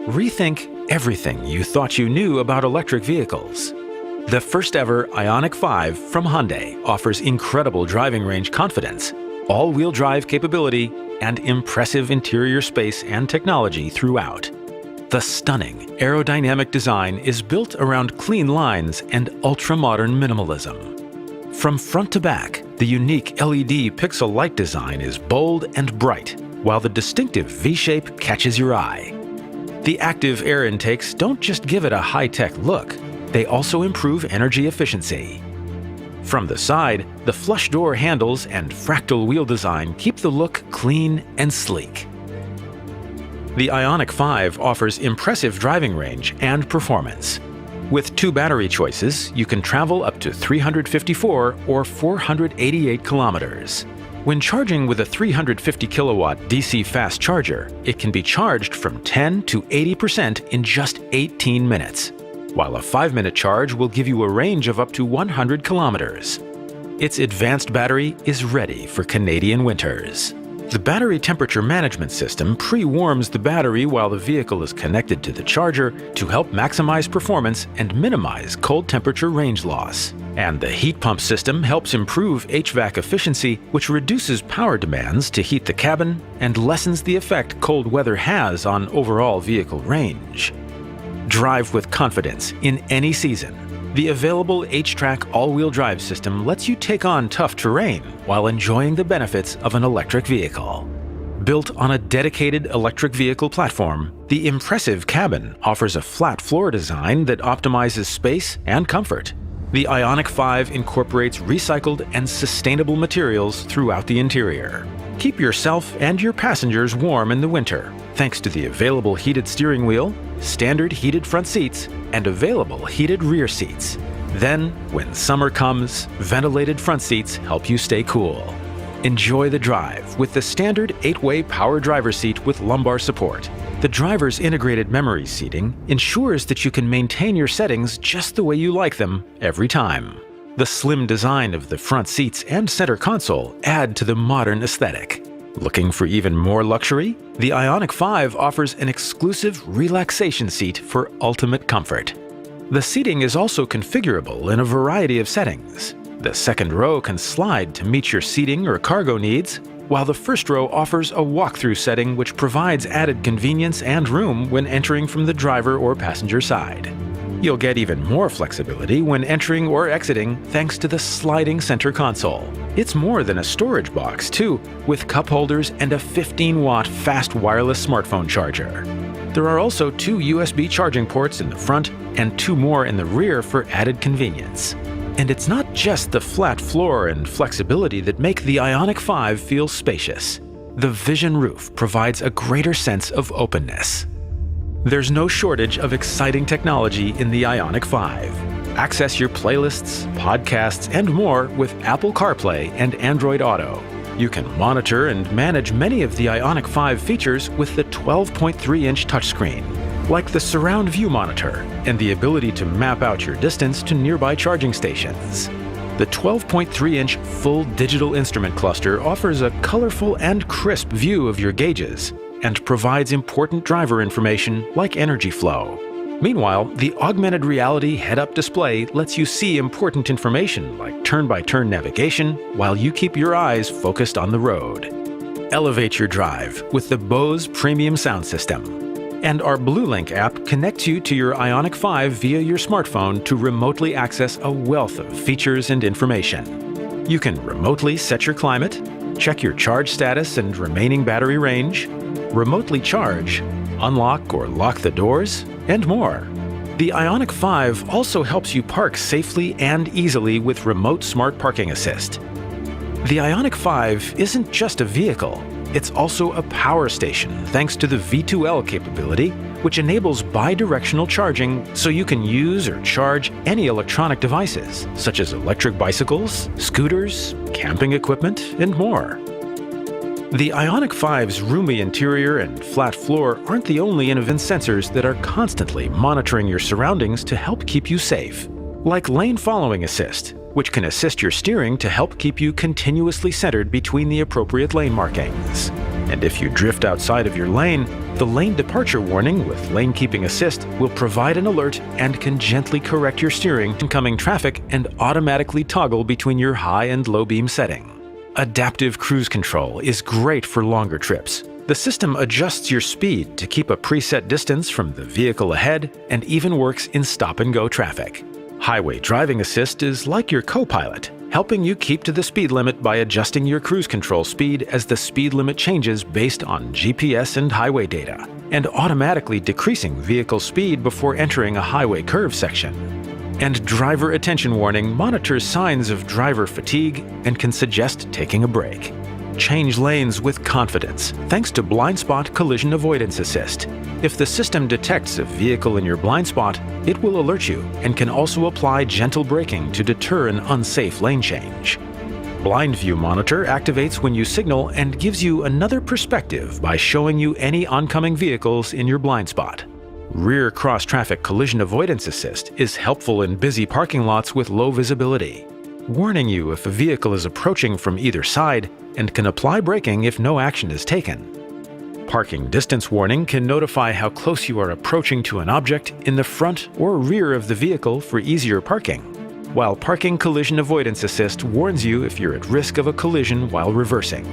Rethink everything you thought you knew about electric vehicles. The first ever IONIQ 5 from Hyundai offers incredible driving range confidence, all-wheel drive capability, and impressive interior space and technology throughout. The stunning aerodynamic design is built around clean lines and ultra-modern minimalism. From front to back, the unique LED pixel light design is bold and bright, while the distinctive V-shape catches your eye. The active air intakes don't just give it a high-tech look, they also improve energy efficiency. From the side, the flush door handles and fractal wheel design keep the look clean and sleek. The IONIQ 5 offers impressive driving range and performance. With 2 battery choices, you can travel up to 354 or 488 kilometers. When charging with a 350 kilowatt DC fast charger, it can be charged from 10 to 80% in just 18 minutes, while a 5-minute charge will give you a range of up to 100 kilometers. Its advanced battery is ready for Canadian winters. The battery temperature management system pre-warms the battery while the vehicle is connected to the charger to help maximize performance and minimize cold temperature range loss. And the heat pump system helps improve HVAC efficiency, which reduces power demands to heat the cabin and lessens the effect cold weather has on overall vehicle range. Drive with confidence in any season. The available H-Track all-wheel drive system lets you take on tough terrain while enjoying the benefits of an electric vehicle. Built on a dedicated electric vehicle platform, the impressive cabin offers a flat floor design that optimizes space and comfort. The IONIQ 5 incorporates recycled and sustainable materials throughout the interior. Keep yourself and your passengers warm in the winter, thanks to the available heated steering wheel, standard heated front seats, and available heated rear seats. Then, when summer comes, ventilated front seats help you stay cool. Enjoy the drive with the standard 8-way power driver seat with lumbar support. The driver's integrated memory seating ensures that you can maintain your settings just the way you like them every time. The slim design of the front seats and center console add to the modern aesthetic. Looking for even more luxury? The IONIQ 5 offers an exclusive relaxation seat for ultimate comfort. The seating is also configurable in a variety of settings. The second row can slide to meet your seating or cargo needs, while the first row offers a walk-through setting which provides added convenience and room when entering from the driver or passenger side. You'll get even more flexibility when entering or exiting thanks to the sliding center console. It's more than a storage box, too, with cup holders and a 15-watt fast wireless smartphone charger. There are also 2 USB charging ports in the front and 2 more in the rear for added convenience. And it's not just the flat floor and flexibility that make the IONIQ 5 feel spacious. The Vision roof provides a greater sense of openness. There's no shortage of exciting technology in the IONIQ 5. Access your playlists, podcasts, and more with Apple CarPlay and Android Auto. You can monitor and manage many of the IONIQ 5 features with the 12.3-inch touchscreen, like the surround view monitor and the ability to map out your distance to nearby charging stations. The 12.3-inch full digital instrument cluster offers a colorful and crisp view of your gauges and provides important driver information like energy flow. Meanwhile, the augmented reality head-up display lets you see important information like turn-by-turn navigation while you keep your eyes focused on the road. Elevate your drive with the Bose premium sound system. And our BlueLink app connects you to your IONIQ 5 via your smartphone to remotely access a wealth of features and information. You can remotely set your climate, check your charge status and remaining battery range, remotely charge, unlock or lock the doors, and more. The IONIQ 5 also helps you park safely and easily with remote smart parking assist. The IONIQ 5 isn't just a vehicle, it's also a power station thanks to the V2L capability, which enables bi-directional charging so you can use or charge any electronic devices, such as electric bicycles, scooters, camping equipment, and more. The IONIQ 5's roomy interior and flat floor aren't the only innovative sensors that are constantly monitoring your surroundings to help keep you safe. Like lane following assist, which can assist your steering to help keep you continuously centered between the appropriate lane markings. And if you drift outside of your lane, the lane departure warning with lane keeping assist will provide an alert and can gently correct your steering to incoming traffic and automatically toggle between your high and low beam setting. Adaptive cruise control is great for longer trips. The system adjusts your speed to keep a preset distance from the vehicle ahead and even works in stop-and-go traffic. Highway driving assist is like your co-pilot, helping you keep to the speed limit by adjusting your cruise control speed as the speed limit changes based on GPS and highway data, and automatically decreasing vehicle speed before entering a highway curve section. And driver attention warning monitors signs of driver fatigue and can suggest taking a break. Change lanes with confidence thanks to Blind Spot Collision Avoidance Assist. If the system detects a vehicle in your blind spot, it will alert you and can also apply gentle braking to deter an unsafe lane change. Blind View Monitor activates when you signal and gives you another perspective by showing you any oncoming vehicles in your blind spot. Rear Cross-Traffic Collision Avoidance Assist is helpful in busy parking lots with low visibility, warning you if a vehicle is approaching from either side and can apply braking if no action is taken. Parking distance warning can notify how close you are approaching to an object in the front or rear of the vehicle for easier parking, while Parking Collision Avoidance Assist warns you if you're at risk of a collision while reversing.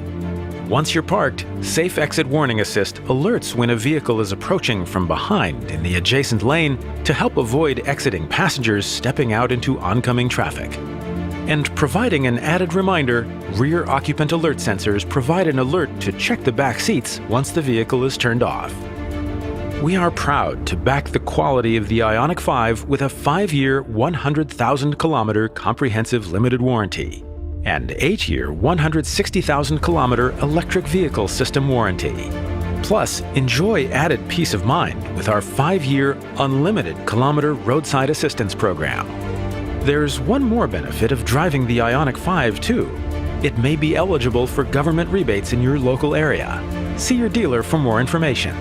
Once you're parked, Safe Exit Warning Assist alerts when a vehicle is approaching from behind in the adjacent lane to help avoid exiting passengers stepping out into oncoming traffic. And providing an added reminder, rear occupant alert sensors provide an alert to check the back seats once the vehicle is turned off. We are proud to back the quality of the IONIQ 5 with a 5-year, 100,000-kilometer comprehensive limited warranty and 8-year, 160,000-kilometer electric vehicle system warranty. Plus, enjoy added peace of mind with our 5-year, unlimited kilometer roadside assistance program. There's one more benefit of driving the IONIQ 5 too. It may be eligible for government rebates in your local area. See your dealer for more information.